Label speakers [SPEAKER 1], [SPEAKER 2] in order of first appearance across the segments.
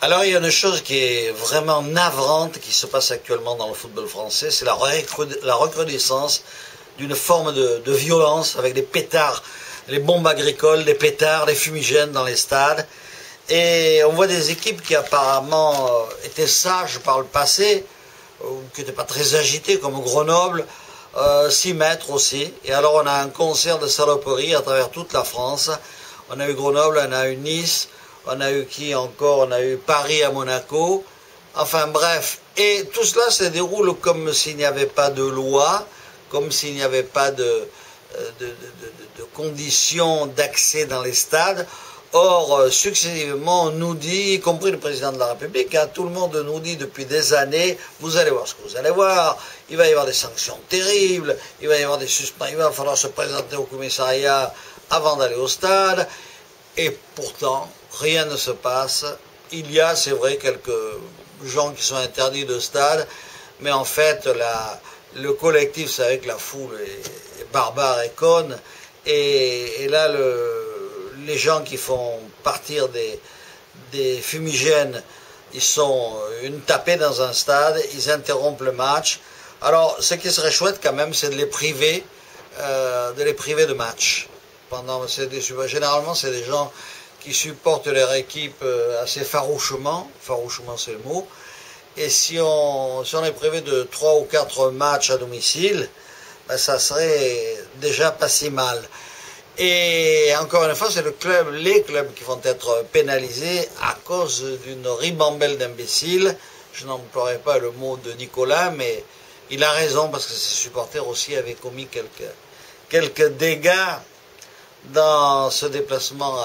[SPEAKER 1] Alors il y a une chose qui est vraiment navrante qui se passe actuellement dans le football français, c'est la recrudescence d'une forme de violence avec des pétards, les bombes agricoles, des pétards, des fumigènes dans les stades. Et on voit des équipes qui apparemment étaient sages par le passé, qui n'étaient pas très agitées comme Grenoble, s'y mettre aussi. Et alors on a un concert de saloperies à travers toute la France. On a eu Grenoble, on a eu Nice, on a eu qui encore? On a eu Paris à Monaco. Enfin bref, et tout cela se déroule comme s'il n'y avait pas de loi, comme s'il n'y avait pas de conditions d'accès dans les stades. Or, successivement, on nous dit, y compris le président de la République, hein, tout le monde nous dit depuis des années, vous allez voir ce que vous allez voir, il va y avoir des sanctions terribles, il va y avoir des suspensions, il va falloir se présenter au commissariat avant d'aller au stade, et pourtant, rien ne se passe. Il y a, c'est vrai, quelques gens qui sont interdits de stade, mais en fait, le collectif, c'est avec la foule est barbare et conne, et là, les gens qui font partir des fumigènes, ils sont une tapée dans un stade, ils interrompent le match. Alors, ce qui serait chouette quand même, c'est de les priver de match. Généralement, c'est des gens qui supportent leur équipe assez farouchement c'est le mot, et si on est privé de 3 ou 4 matchs à domicile, ben ça serait déjà pas si mal. Et encore une fois, c'est les clubs qui vont être pénalisés à cause d'une ribambelle d'imbéciles. Je n'emploierai pas le mot de Nicolas, mais il a raison parce que ses supporters aussi avaient commis quelques dégâts dans ce déplacement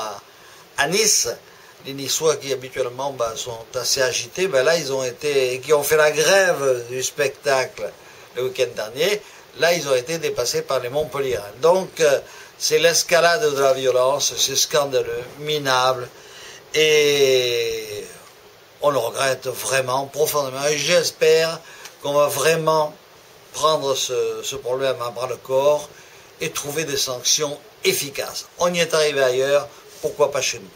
[SPEAKER 1] à Nice. Les Niçois qui habituellement sont assez agités, là qui ont fait la grève du spectacle le week-end dernier, là ils ont été dépassés par les Montpelliérains. Donc c'est l'escalade de la violence, c'est scandaleux, minable, et on le regrette vraiment, profondément, et j'espère qu'on va vraiment prendre ce problème à bras le corps et trouver des sanctions efficaces. On y est arrivé ailleurs, pourquoi pas chez nous?